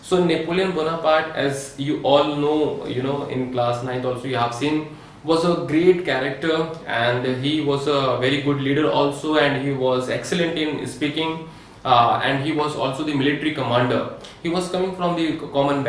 So Napoleon Bonaparte, as you all know, in class 9th also you have seen, was a great character, and he was a very good leader also, and he was excellent in speaking, and he was also the military commander. He was coming from the common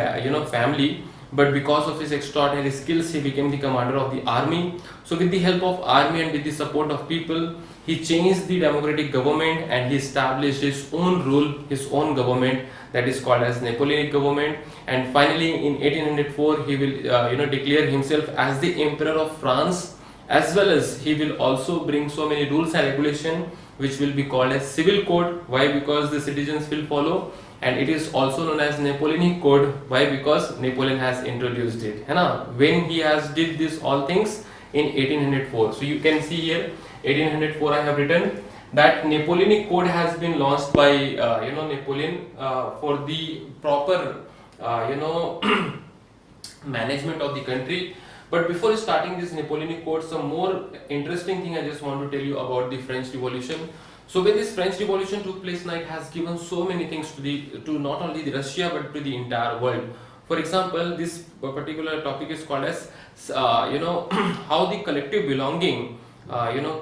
family, but because of his extraordinary skills he became the commander of the army. So with the help of army and with the support of people, he changed the democratic government and he established his own rule, his own government, that is called as Napoleonic government. And finally in 1804 he will declare himself as the emperor of France, as well as he will also bring so many rules and regulation which will be called as civil code. Why? Because the citizens will follow, and it is also known as Napoleonic code. Why? Because Napoleon has introduced it, है ना, when he has did this all things in 1804. So you can see here 1804 I have written that Napoleonic code has been launched by Napoleon for the proper management of the country. But before starting this Napoleonic code, some more interesting thing I just want to tell you about the French Revolution. So when this French Revolution took place, now it has given so many things to not only the Russia but to the entire world. For example, this particular topic is called as how the collective belonging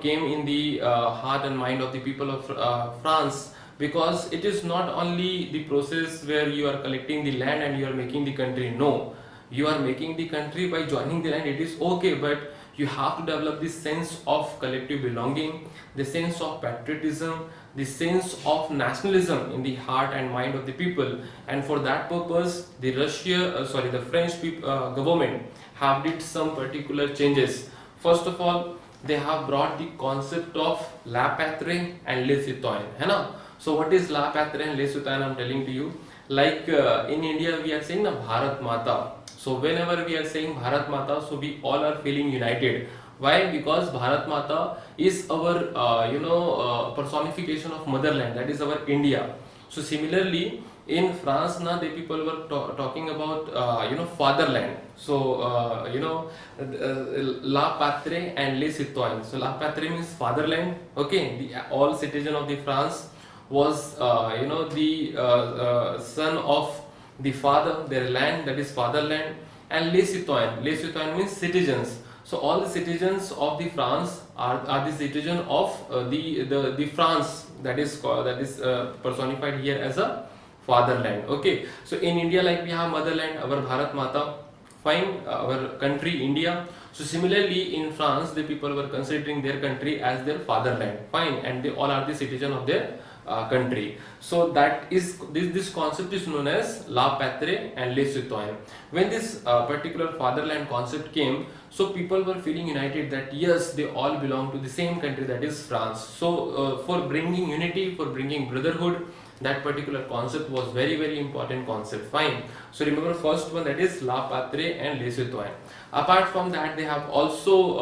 came in the heart and mind of the people of France, because it is not only the process where you are collecting the land and you are making the country. No, you are making the country by joining the land, it is okay, but you have to develop this sense of collective belonging, the sense of patriotism, the sense of nationalism in the heart and mind of the people. And for that purpose the the French government have did some particular changes. First of all, they have brought the concept of la patrie and les citoyens, है ना. So what is la patrie and les citoyens? I'm telling to you, like in India we are saying na Bharat Mata. So whenever we are saying Bharat Mata, so we all are feeling united. Why? Because Bharat Mata is our personification of motherland, that is our India. So similarly in France now the people were talking about fatherland. So la patrie and les citoyens. So la patrie means fatherland. Okay, the all citizen of the France was the son of the father, their land, that is fatherland. And les citoyens, means citizens. So all the citizens of the France are the citizen of the France, that is personified here as a fatherland. Okay, so in India, like we have motherland, our Bharat Mata, fine, our country India. So similarly in France the people were considering their country as their fatherland, fine, and they all are the citizen of their country. So that is this concept is known as la patrie and les citoyens. When this particular fatherland concept came, so people were feeling united that yes, they all belong to the same country, that is France. So for bringing unity, for bringing brotherhood, that particular concept was very very important concept, fine. So remember first one, that is la patrie and les citoyens. Apart from that, they have also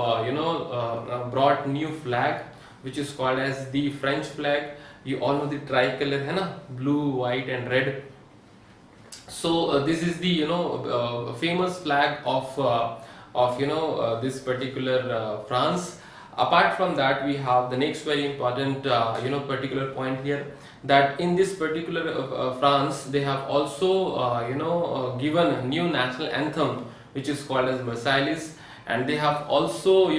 brought new flag which is called as the French flag. You all know the tricolor, है ना, blue, white and red. So this is the famous flag of this particular France. Apart from that, we have the next very important particular point here, that in this particular France they have also given a new national anthem which is called as Versailles. And they have also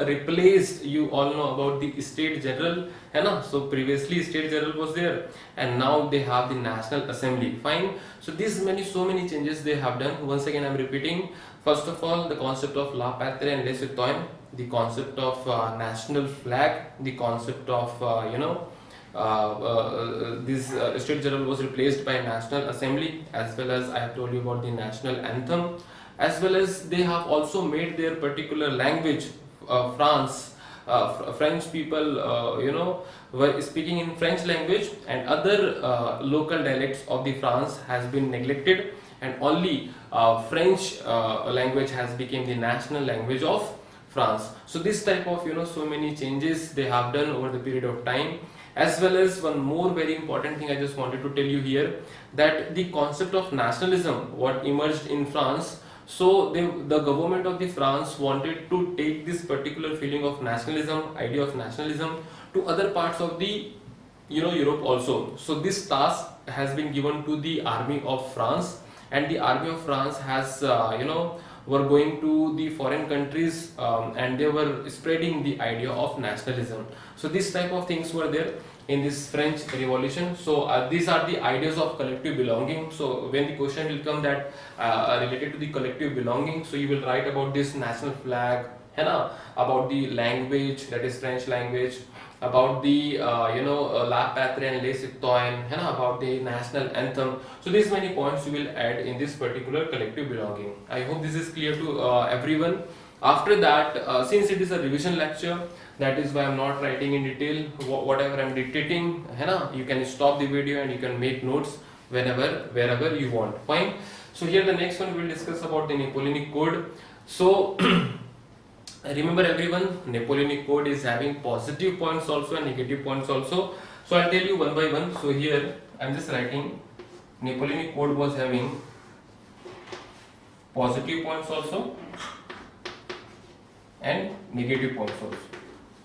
replaced, you all know about the state general, है ना. So previously state general was there, and now they have the National Assembly, fine. So so many changes they have done. Once again I'm repeating, first of all the concept of la patrie and les citoyens, the concept of national flag, the concept of this state general was replaced by National Assembly, as well as I have told you about the national anthem, as well as they have also made their particular language, French people were speaking in French language, and other local dialects of the France has been neglected, and only French language has become the national language of France. So this type of so many changes they have done over the period of time. As well as one more very important thing I just wanted to tell you here, that the concept of nationalism what emerged in France. So the government of the France wanted to take this particular feeling of nationalism, idea of nationalism, to other parts of the Europe also. So this task has been given to the army of France, and the army of France has were going to the foreign countries, and they were spreading the idea of nationalism. So this type of things were there in this French Revolution. So these are the ideas of collective belonging. So when the question will come that related to the collective belonging, so you will write about this national flag, है ना, about the language, that is French language, about the La Patrie and Les Citoyens, है ना, about the national anthem. So these many points you will add in this particular collective belonging. I hope this is clear to everyone. After that, since it is a revision lecture, that is why I'm not writing in detail whatever I'm dictating, है ना, you can stop the video and you can make notes wherever you want. Fine. So here the next one we will discuss about the Napoleonic Code. So remember everyone, Napoleonic Code is having positive points also and negative points also. So I'll tell you one by one. So here I'm just writing Napoleonic Code was having positive points also and negative points also.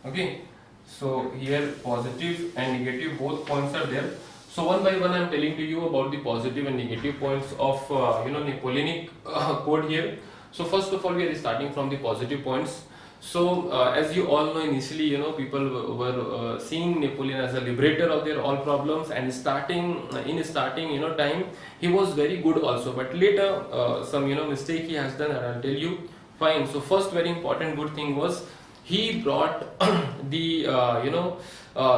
Okay, so here positive and negative both points are there. So one by one I'm telling to you about the positive and negative points of Napoleonic Code here. So first of all we are starting from the positive points. So as you all know, initially people were seeing Napoleon as a liberator of their all problems, and starting time he was very good also, but later some mistake he has done, and I'll tell you. Fine. So first very important good thing was he brought the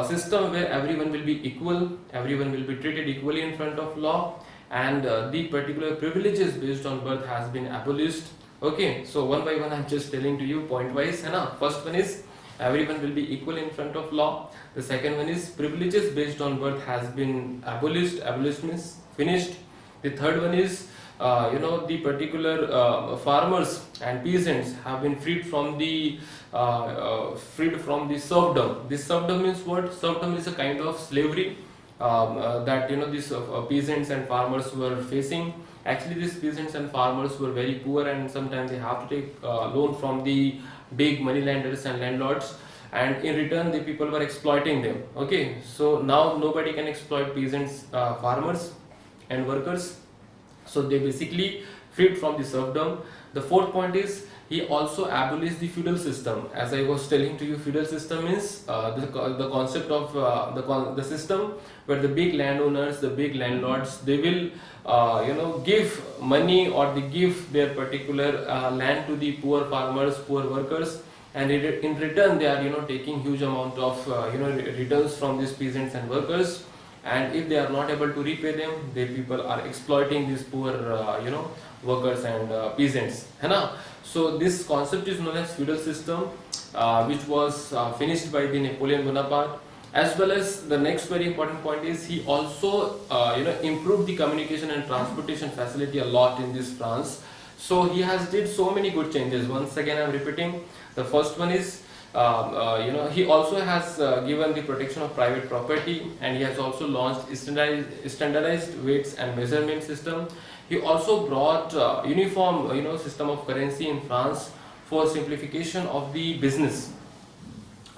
system where everyone will be equal, everyone will be treated equally in front of law, and the particular privileges based on birth has been abolished. Okay, so one by one I'm just telling to you point wise, है ना. First one is everyone will be equal in front of law. The second one is privileges based on birth has been abolished. Abolished means finished. The third one is the particular farmers and peasants have been freed from the serfdom. This serfdom means what? Serfdom is a kind of slavery that these peasants and farmers were facing. Actually, these peasants and farmers were very poor, and sometimes they have to take loan from the big money lenders and landlords, and in return the people were exploiting them. Okay, so now nobody can exploit peasants, farmers and workers, so they basically freed from the serfdom. The fourth point is he also abolished the feudal system. As I was telling to you, feudal system is the concept of the system where the big landowners, the big landlords, they will give money, or they give their particular land to the poor farmers, poor workers, and in return they are taking huge amount of returns from these peasants and workers, and if they are not able to repay them, the people are exploiting these poor workers and peasants, है ना. So this concept is known as feudal system, which was finished by the Napoleon Bonaparte. As well as the next very important point is he also improved the communication and transportation facility a lot in this France. So he has did so many good changes. Once again I'm repeating, the first one is he also has given the protection of private property, and he has also launched standardized weights and measurement system. He also brought uniform system of currency in France for simplification of the business.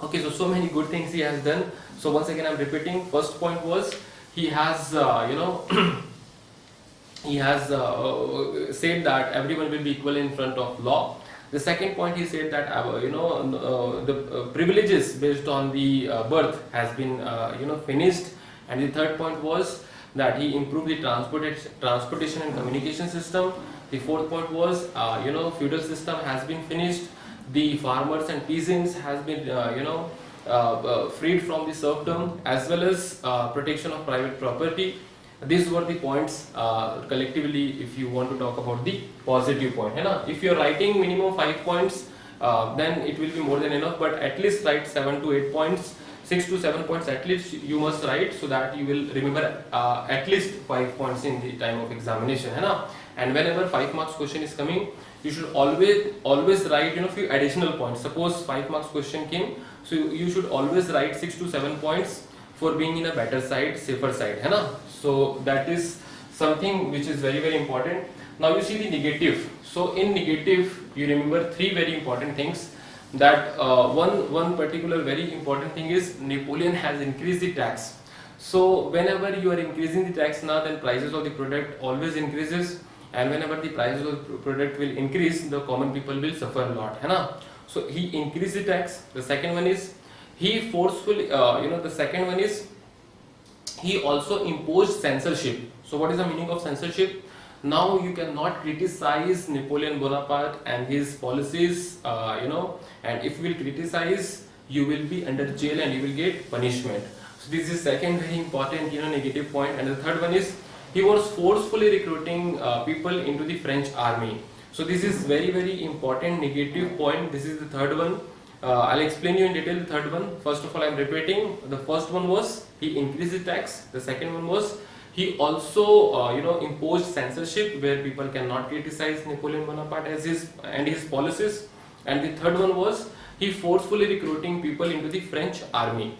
Okay, so many good things he has done. So once again I'm repeating, first point was he has he has said that everyone will be equal in front of law. The second point, he said that the privileges based on the birth has been finished. And the third point was that he improved the transportation and communication system. The fourth point was feudal system has been finished. The farmers and peasants has been freed from the serfdom, as well as protection of private property. These were the points collectively, if you want to talk about the positive point, है ना. If you are writing minimum 5 points, then it will be more than enough, but at least write 7 to 8 points, 6 to 7 points at least you must write, so that you will remember at least 5 points in the time of examination, है ना. And whenever 5 marks question is coming, you should always write few additional points. Suppose 5 marks question came, so you should always write 6 to 7 points for being in a better side, safer side, है ना. So that is something which is very, very important. Now you see the negative. So in negative, you remember 3 very important things. That one particular very important thing is Napoleon has increased the tax. So whenever you are increasing the tax now, then prices of the product always increases, and whenever the prices of the product will increase, the common people will suffer a lot, है ना? So he increased the tax. The second one is he forcefully, the second one is he also imposed censorship. So what is the meaning of censorship? Now you cannot criticize Napoleon Bonaparte and his policies, and if you will criticize, you will be under jail and you will get punishment. So this is second very important, negative point. And the third one is he was forcefully recruiting people into the French army. So this is very very important negative point. This is the third one. I'll explain you in detail the third one. First of all, I'm repeating. The first one was he increased the tax. The second one was he also imposed censorship, where people cannot criticize Napoleon Bonaparte as his policies. And the third one was he forcefully recruiting people into the French army.